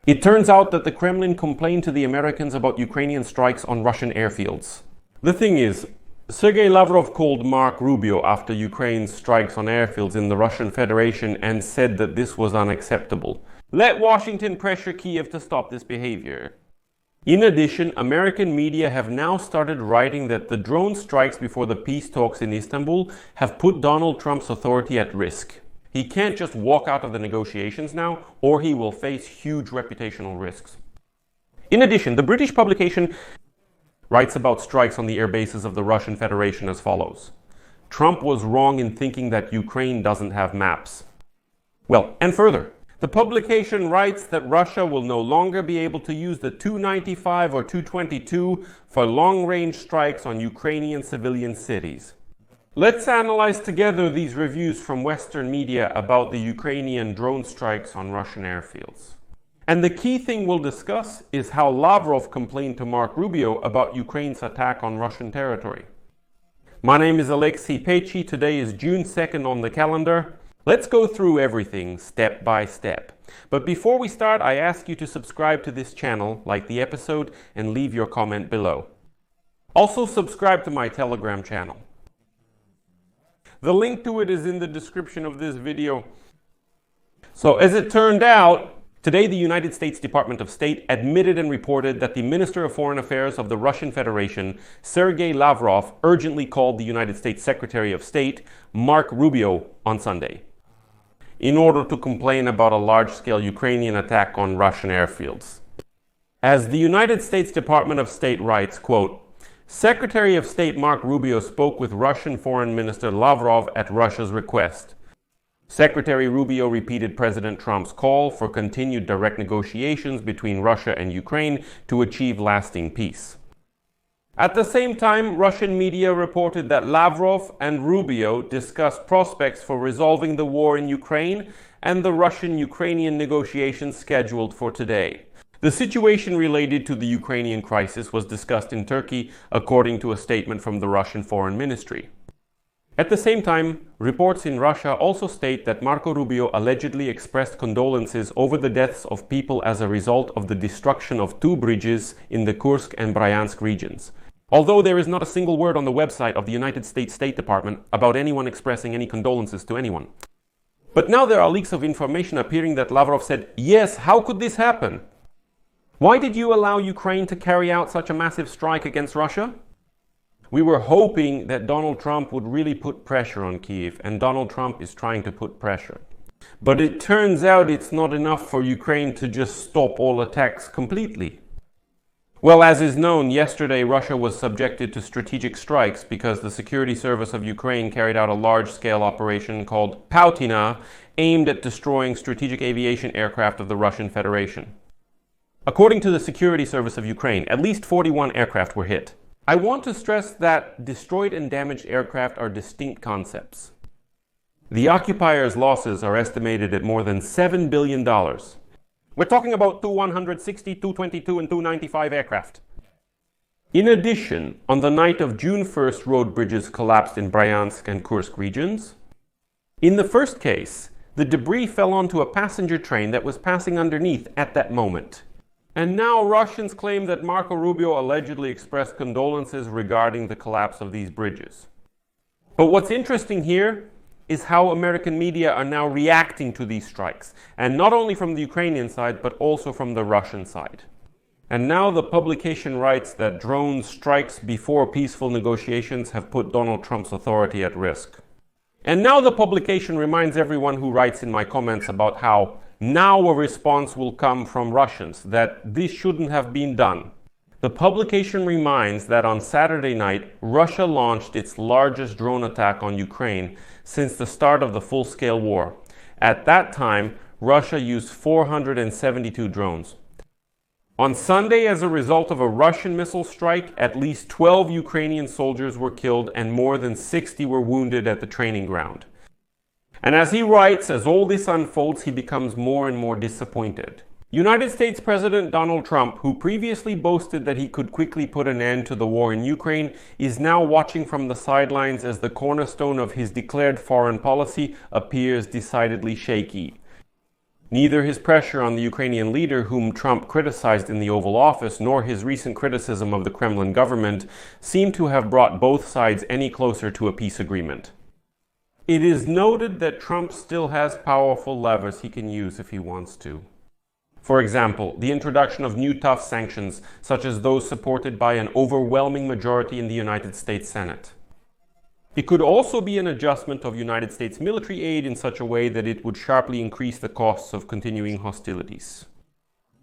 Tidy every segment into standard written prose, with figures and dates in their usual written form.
It turns out that the Kremlin complained to the Americans about Ukrainian strikes on Russian airfields. The thing is, Sergei Lavrov called Mark Rubio after Ukraine's strikes on airfields in the Russian Federation and said that this was unacceptable. Let Washington pressure Kiev to stop this behavior. In addition, American media have now started writing that the drone strikes before the peace talks in Istanbul have put Donald Trump's authority at risk. He can't just walk out of the negotiations now, or he will face huge reputational risks. In addition, the British publication writes about strikes on the air bases of the Russian Federation as follows. Trump was wrong in thinking that Ukraine doesn't have maps. Well, and further, the publication writes that Russia will no longer be able to use the Tu-95 or Tu-22 for long-range strikes on Ukrainian civilian cities. Let's analyze together these reviews from Western media about the Ukrainian drone strikes on Russian airfields. And the key thing we'll discuss is how Lavrov complained to Mark Rubio about Ukraine's attack on Russian territory. My name is Alexei Pechi. Today is June 2nd on the calendar. Let's go through everything step by step. But before we start, I ask you to subscribe to this channel, like the episode, and leave your comment below. Also subscribe to my Telegram channel. The link to it is in the description of this video. So as it turned out, today the United States Department of State admitted and reported that the Minister of Foreign Affairs of the Russian Federation, Sergei Lavrov, urgently called the United States Secretary of State, Mark Rubio, on Sunday, in order to complain about a large-scale Ukrainian attack on Russian airfields. As the United States Department of State writes, quote, Secretary of State Mark Rubio spoke with Russian Foreign Minister Lavrov at Russia's request. Secretary Rubio repeated President Trump's call for continued direct negotiations between Russia and Ukraine to achieve lasting peace. At the same time, Russian media reported that Lavrov and Rubio discussed prospects for resolving the war in Ukraine and the Russian-Ukrainian negotiations scheduled for today. The situation related to the Ukrainian crisis was discussed in Turkey, according to a statement from the Russian Foreign Ministry. At the same time, reports in Russia also state that Marco Rubio allegedly expressed condolences over the deaths of people as a result of the destruction of 2 bridges in the Kursk and Bryansk regions. Although there is not a single word on the website of the United States State Department about anyone expressing any condolences to anyone. But now there are leaks of information appearing that Lavrov said, yes, how could this happen? Why did you allow Ukraine to carry out such a massive strike against Russia? We were hoping that Donald Trump would really put pressure on Kiev, and Donald Trump is trying to put pressure. But it turns out it's not enough for Ukraine to just stop all attacks completely. Well, as is known, yesterday Russia was subjected to strategic strikes because the security service of Ukraine carried out a large-scale operation called Pautina, aimed at destroying strategic aviation aircraft of the Russian Federation. According to the security service of Ukraine, at least 41 aircraft were hit. I want to stress that destroyed and damaged aircraft are distinct concepts. The occupiers' losses are estimated at more than $7 billion. We're talking about Tu-160, Tu-22, and Tu-95 aircraft. In addition, on the night of June 1st, road bridges collapsed in Bryansk and Kursk regions. In the first case, the debris fell onto a passenger train that was passing underneath at that moment. And now Russians claim that Marco Rubio allegedly expressed condolences regarding the collapse of these bridges. But what's interesting here is how American media are now reacting to these strikes, and not only from the Ukrainian side, but also from the Russian side. And now the publication writes that drone strikes before peaceful negotiations have put Donald Trump's authority at risk. And now the publication reminds everyone who writes in my comments about how now a response will come from Russians, that this shouldn't have been done. The publication reminds that on Saturday night, Russia launched its largest drone attack on Ukraine since the start of the full-scale war. At that time, Russia used 472 drones. On Sunday, as a result of a Russian missile strike, at least 12 Ukrainian soldiers were killed and more than 60 were wounded at the training ground. And as he writes, as all this unfolds, he becomes more and more disappointed. United States President Donald Trump, who previously boasted that he could quickly put an end to the war in Ukraine, is now watching from the sidelines as the cornerstone of his declared foreign policy appears decidedly shaky. Neither his pressure on the Ukrainian leader, whom Trump criticized in the Oval Office, nor his recent criticism of the Kremlin government seem to have brought both sides any closer to a peace agreement. It is noted that Trump still has powerful levers he can use if he wants to. For example, the introduction of new tough sanctions, such as those supported by an overwhelming majority in the United States Senate. It could also be an adjustment of United States military aid in such a way that it would sharply increase the costs of continuing hostilities.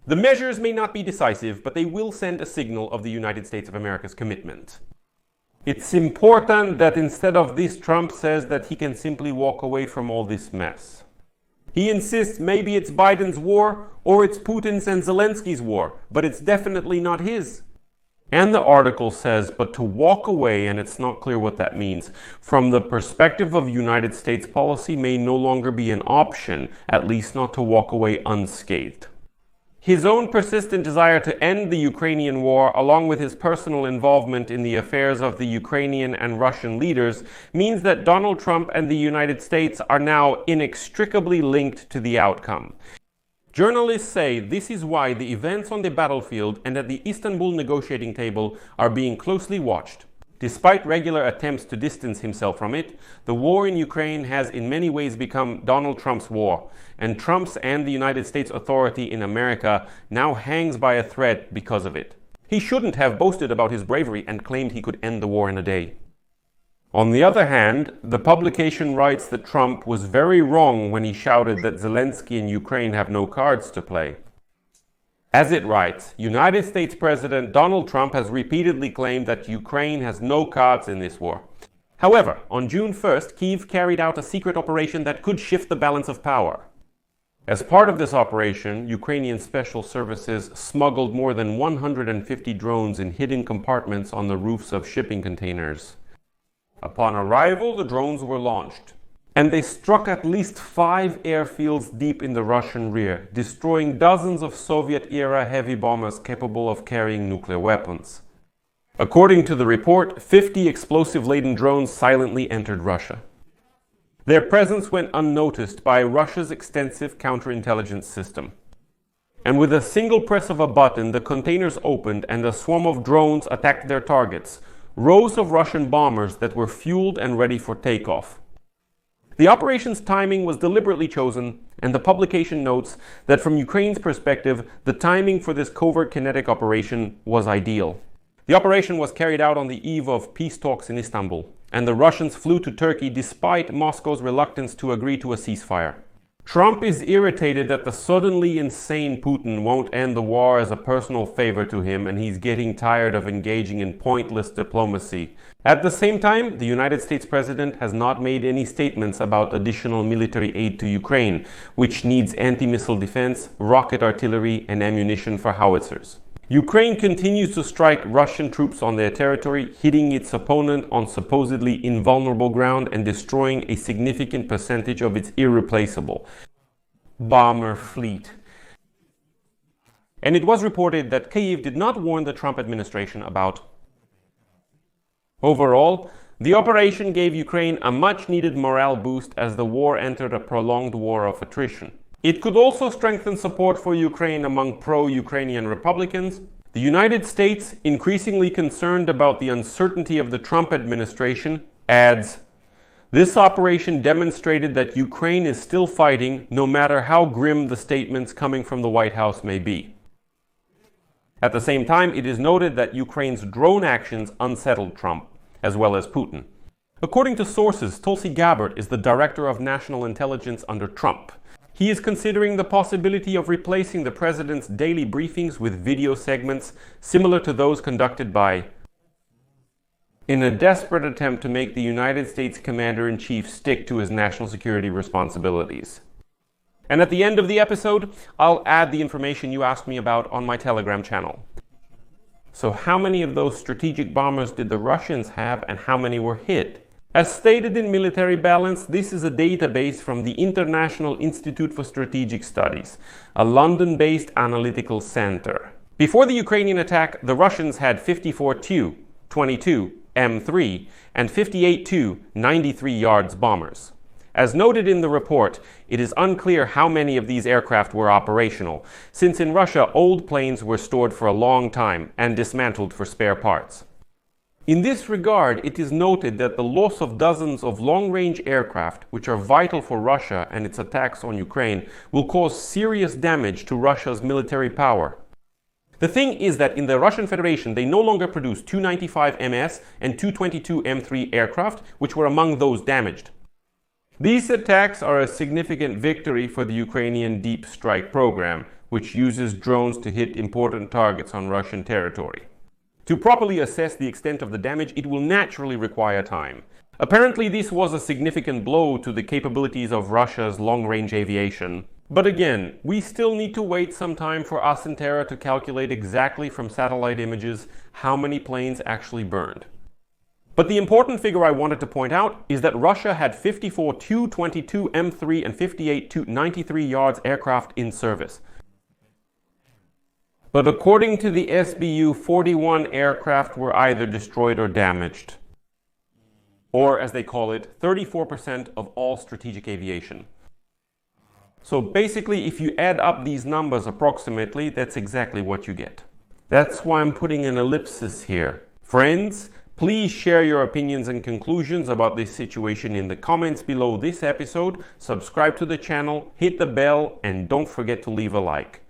The measures may not be decisive, but they will send a signal of the United States of America's commitment. It's important that instead of this, Trump says that he can simply walk away from all this mess. He insists maybe it's Biden's war or it's Putin's and Zelensky's war, but it's definitely not his. And the article says, but to walk away, and it's not clear what that means, from the perspective of United States policy may no longer be an option, at least not to walk away unscathed. His own persistent desire to end the Ukrainian war, along with his personal involvement in the affairs of the Ukrainian and Russian leaders, means that Donald Trump and the United States are now inextricably linked to the outcome. Journalists say this is why the events on the battlefield and at the Istanbul negotiating table are being closely watched. Despite regular attempts to distance himself from it, the war in Ukraine has in many ways become Donald Trump's war, and Trump's and the United States authority in America now hangs by a thread because of it. He shouldn't have boasted about his bravery and claimed he could end the war in a day. On the other hand, the publication writes that Trump was very wrong when he shouted that Zelensky and Ukraine have no cards to play. As it writes, United States President Donald Trump has repeatedly claimed that Ukraine has no cards in this war. However, on June 1st, Kyiv carried out a secret operation that could shift the balance of power. As part of this operation, Ukrainian special services smuggled more than 150 drones in hidden compartments on the roofs of shipping containers. Upon arrival, the drones were launched, and they struck at least 5 airfields deep in the Russian rear, destroying dozens of Soviet-era heavy bombers capable of carrying nuclear weapons. According to the report, 50 explosive-laden drones silently entered Russia. Their presence went unnoticed by Russia's extensive counterintelligence system. And with a single press of a button, the containers opened and a swarm of drones attacked their targets, rows of Russian bombers that were fueled and ready for takeoff. The operation's timing was deliberately chosen, and the publication notes that from Ukraine's perspective, the timing for this covert kinetic operation was ideal. The operation was carried out on the eve of peace talks in Istanbul, and the Russians flew to Turkey despite Moscow's reluctance to agree to a ceasefire. Trump is irritated that the suddenly insane Putin won't end the war as a personal favor to him, and he's getting tired of engaging in pointless diplomacy. At the same time, the United States president has not made any statements about additional military aid to Ukraine, which needs anti-missile defense, rocket artillery, and ammunition for howitzers. Ukraine continues to strike Russian troops on their territory, hitting its opponent on supposedly invulnerable ground and destroying a significant percentage of its irreplaceable bomber fleet. And it was reported that Kyiv did not warn the Trump administration about. Overall, the operation gave Ukraine a much-needed morale boost as the war entered a prolonged war of attrition. It could also strengthen support for Ukraine among pro-Ukrainian Republicans. The United States, increasingly concerned about the uncertainty of the Trump administration, adds, "This operation demonstrated that Ukraine is still fighting, no matter how grim the statements coming from the White House may be." At the same time, it is noted that Ukraine's drone actions unsettled Trump, as well as Putin. According to sources, Tulsi Gabbard is the Director of National Intelligence under Trump. He is considering the possibility of replacing the president's daily briefings with video segments similar to those conducted by, in a desperate attempt to make the United States Commander-in-Chief stick to his national security responsibilities. And at the end of the episode, I'll add the information you asked me about on my Telegram channel. So how many of those strategic bombers did the Russians have, and how many were hit? As stated in Military Balance, this is a database from the International Institute for Strategic Studies, a London-based analytical center. Before the Ukrainian attack, the Russians had 54 Tu, 22 M3, and 58 Tu 93 yards bombers. As noted in the report, it is unclear how many of these aircraft were operational, since in Russia old planes were stored for a long time and dismantled for spare parts. In this regard, it is noted that the loss of dozens of long-range aircraft, which are vital for Russia and its attacks on Ukraine, will cause serious damage to Russia's military power. The thing is that in the Russian Federation, they no longer produce Tu-95MS and Tu-22M3 aircraft, which were among those damaged. These attacks are a significant victory for the Ukrainian deep strike program, which uses drones to hit important targets on Russian territory. To properly assess the extent of the damage, it will naturally require time. Apparently, this was a significant blow to the capabilities of Russia's long-range aviation. But again, we still need to wait some time for us in Terra to calculate exactly from satellite images how many planes actually burned. But the important figure I wanted to point out is that Russia had 54 Tu-22M3 and 58 Tu-93 Yards aircraft in service. But according to the SBU, 41 aircraft were either destroyed or damaged. Or, as they call it, 34% of all strategic aviation. So basically, if you add up these numbers approximately, that's exactly what you get. That's why I'm putting an ellipsis here. Friends, please share your opinions and conclusions about this situation in the comments below this episode, subscribe to the channel, hit the bell, and don't forget to leave a like.